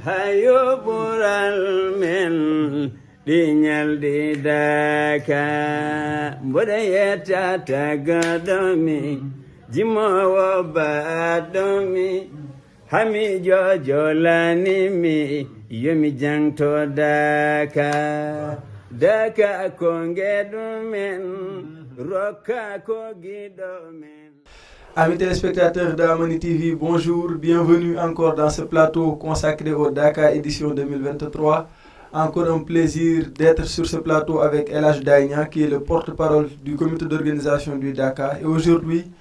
hayo bural men dinyal di daka bodayeta tagadomi jimowo badomi hami jojolani mi yomi jangto daka kongedumen roka kogidomen. Amis téléspectateurs d'Amani TV, bonjour, bienvenue encore dans ce plateau consacré au Dakar édition 2023. Encore un plaisir d'être sur ce plateau avec El Hadj Daïnia, qui est le porte-parole du comité d'organisation du Dakar. Et aujourd'hui,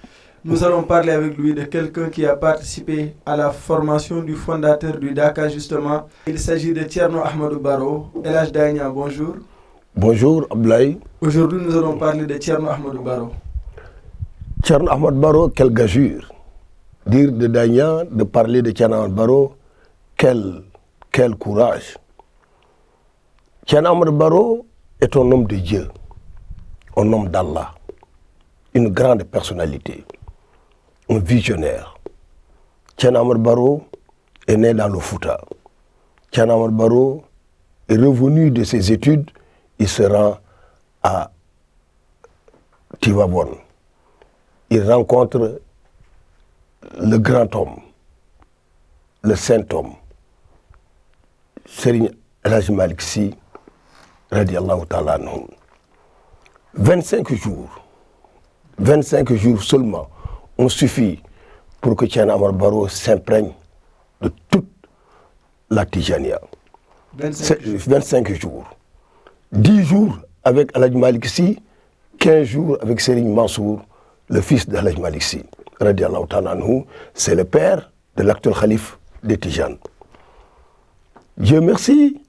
nous allons parler avec lui de quelqu'un qui a participé à la formation du fondateur du Dakar justement. Il s'agit de Thierno Ahmadou Baro. El Hadj Daïnia, bonjour. Bonjour Abdoulaye. Aujourd'hui, nous allons parler de Thierno Ahmadou Baro. Thierno Ahmadou Baro, quelle gageure. Dire de Daïnia, de parler de Thierno Ahmadou Baro, quel courage. Thierno Ahmadou Baro est un homme de Dieu, un homme d'Allah, une grande personnalité, un visionnaire. Thierno Ahmadou Baro est né dans le Fouta. Thierno Ahmadou Baro est revenu de ses études, il se rend à Tivaouane. Il rencontre le grand homme, le saint homme, Serigne El Hadji Malick Sy, radiallahu ta'ala anhu. 25 jours seulement ont suffi pour que Thierno Ahmadou Baro s'imprègne de toute la Tijania. 25 jours. 10 jours avec El Hadji Malick Sy, 15 jours avec Serigne Mansour, le fils de El Hadji Malick Sy, radiallahu ta'ala anhu. C'est le père de l'actuel khalife des Tijanes. Dieu merci,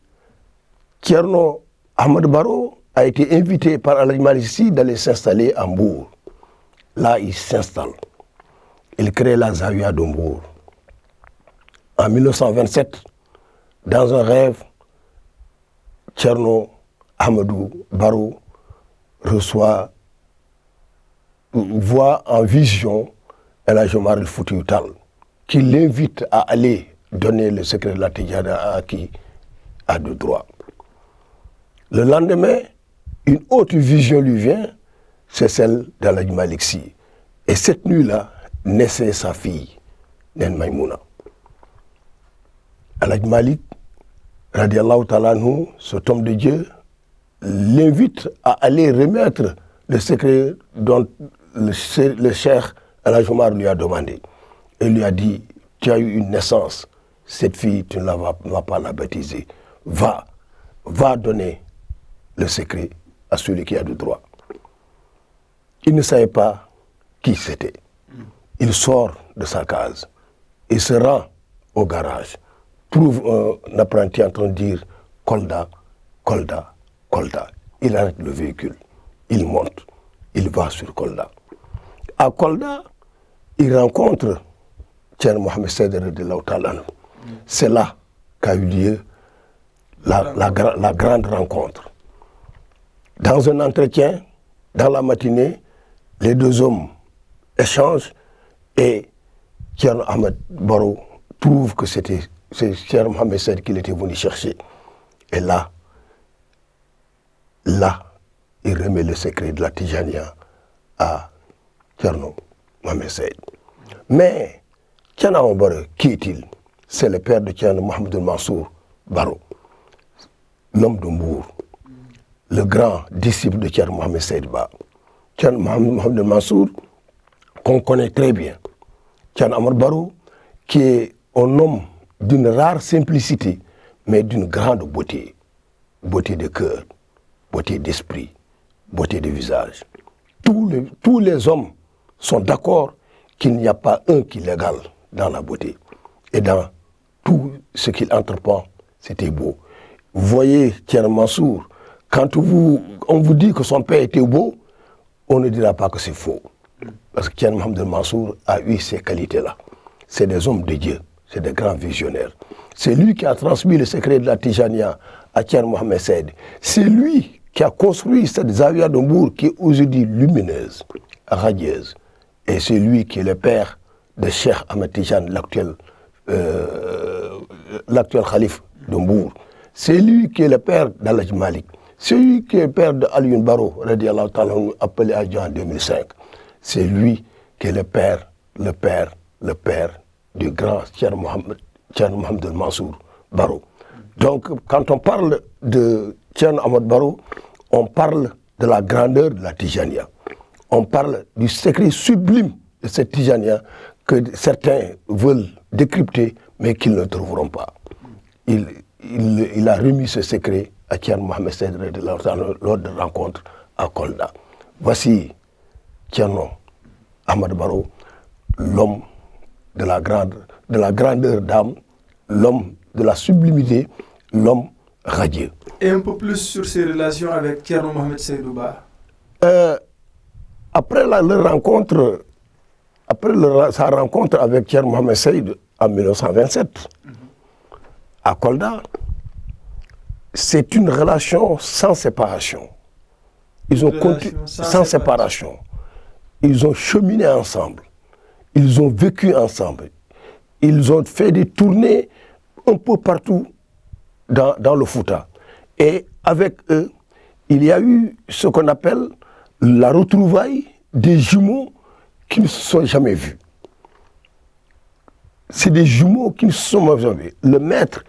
Thierno Ahmadou Baro a été invité par El Hadji Malick Sy d'aller s'installer à Mbour. Là, il s'installe. Il crée la Zawiya de Mbour. En 1927, dans un rêve, Thierno Ahmadou Baro voit en vision El Hadji Omar El Foutiyou Tall, qui l'invite à aller donner le secret de la Tijana à qui a de droit. Le lendemain, une autre vision lui vient, c'est celle d'El Hadji Malick Sy. Et cette nuit-là, naissait sa fille, Nen Maïmouna. El Hadji Malick, radiallahu ta'ala anhu, cet homme de Dieu, l'invite à aller remettre le secret dont le cheikh El Hadji Omar lui a demandé. Et lui a dit, tu as eu une naissance, cette fille, tu ne vas pas la baptiser. Va donner le secret à celui qui a le droit. Il ne savait pas qui c'était. Il sort de sa case. Il se rend au garage. Trouve un apprenti en train de dire Kolda, Kolda, Kolda. Il arrête le véhicule. Il monte. Il va sur Kolda. À Kolda, il rencontre Thierno Mohamed Saïd radiallahu ta'ala anhu. C'est là qu'a eu lieu la grande rencontre. Dans un entretien, dans la matinée, les deux hommes échangent et Thierno Ahmadou Baro trouve que c'est Thierno Mohamed Saïd qu'il était venu chercher. Et là, il remet le secret de la Tijania à Thierno Mohamed Saïd. Mais Thierno Ahmadou Baro, qui est-il? C'est le père de Thierno Mohamed Mansour Baro, l'homme de Mbour, le grand disciple de Thierno Mohamed Saïd Ba. Thierno Mohamed Mansour, qu'on connaît très bien. Thierno Ahmadou Baro, qui est un homme d'une rare simplicité, mais d'une grande beauté. Beauté de cœur, beauté d'esprit, beauté de visage. Tous les hommes sont d'accord qu'il n'y a pas un qui l'égale dans la beauté. Et dans tout ce qu'il entreprend, c'était beau. Vous voyez Thierno Mansour, quand on vous dit que son père était beau, on ne dira pas que c'est faux. Parce que Thierno Mohamed Mansour a eu ces qualités-là. C'est des hommes de Dieu, c'est des grands visionnaires. C'est lui qui a transmis le secret de la Tijania à Thierno Mohamed Saïd. C'est lui qui a construit cette Zawiya de Mbour qui est aujourd'hui lumineuse, radieuse. Et c'est lui qui est le père de Cheikh Ahmed Tidiane, l'actuel l'actuel calife de Mbour. C'est lui qui est le père d'Al-Hadj Malik. C'est lui qui est le père d'Alioune Baro, radiallahu ta'ala, appelé Adja en 2005. C'est lui qui est le père du grand Thierno Mohamed El Mansour Baro. Donc, quand on parle de Thierno Ahmed Baro, on parle de la grandeur de la Tijania. On parle du secret sublime de cette Tijania que certains veulent décrypter, mais qu'ils ne trouveront pas. Il a remis ce secret à Thierno Mohamed Seyd lors de rencontre à Kolda. Voici Thierno Ahmed Baro, l'homme de la grandeur d'âme, l'homme de la sublimité, l'homme radieux. Et un peu plus sur ses relations avec Thierno Mohamed Seydou Ba. Après sa rencontre avec Thierno Mohamed Seyd en 1927, à Kolda, c'est une relation sans séparation. Ils ont continué sans séparation. Ils ont cheminé ensemble. Ils ont vécu ensemble. Ils ont fait des tournées un peu partout dans le Fouta. Et avec eux, il y a eu ce qu'on appelle la retrouvaille des jumeaux qui ne se sont jamais vus. C'est des jumeaux qui ne se sont jamais vus. Le maître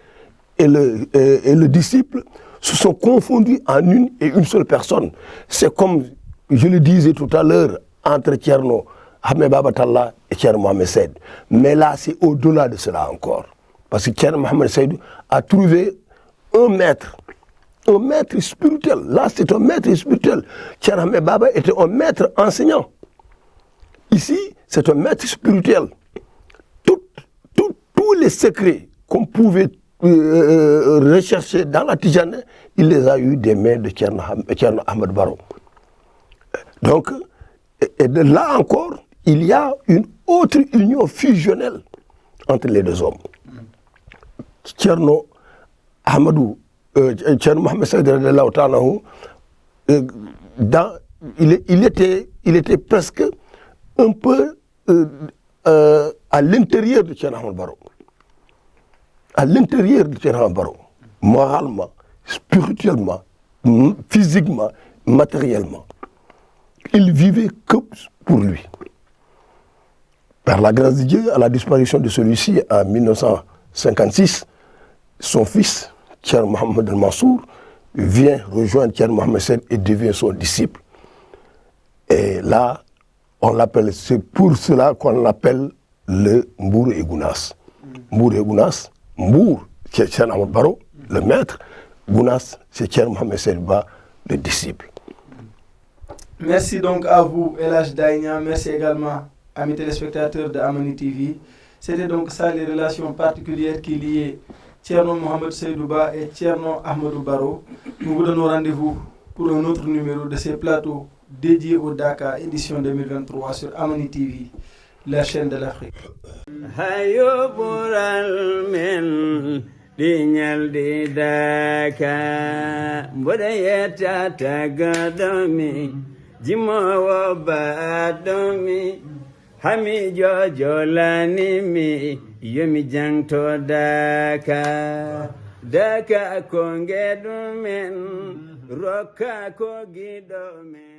et le disciple se sont confondus en une seule personne. C'est comme je le disais tout à l'heure entre Thierno Ahmed Baba Talla et Thierno Mohamed Seyd. Mais là, c'est au-delà de cela encore. Parce que Thierno Mohamed Seyd a trouvé un maître spirituel. Là, c'est un maître spirituel. Thierno Ahmed Baba était un maître enseignant. Ici, c'est un maître spirituel. Tous les secrets qu'on pouvait rechercher dans la Tijane, il les a eus des mains de Thierno Ahmed Baro. Donc, et de là encore, il y a une autre union fusionnelle entre les deux hommes. Thierno Mohamed Seyd il était presque un peu à l'intérieur de Thierno Ahmed Baro. À l'intérieur de Thierno Ahmed Baro, moralement, spirituellement, physiquement, matériellement. Il vivait que pour lui. Par la grâce de Dieu, à la disparition de celui-ci en 1956, son fils, Thierno Mohamed El Mansour, vient rejoindre Thierno Mohamed Seyd et devient son disciple. Et là, on l'appelle, c'est pour cela qu'on l'appelle le Mbour et Gounas. Mbour et Gounas, Mbour, c'est Thierno Ahmed Baro, le maître. Gounas, c'est Thierno Mohamed Seyd Ba, le disciple. Merci donc à vous, El Hadj Daïnia. Merci également, amis téléspectateurs de Amani TV. C'était donc ça les relations particulières qui liaient Thierno Mohamed Seydou Ba et Thierno Ahmedou Baro. Nous vous donnons rendez-vous pour un autre numéro de ces plateaux dédiés au Dakar, édition 2023 sur Amani TV, la chaîne de l'Afrique. Dinyal di Dakar Mbodayeta tagadomi Jimowo badomi Hami jojo lanimi Yomi jangto Dakar Dakar kongedumen Roka kogidomen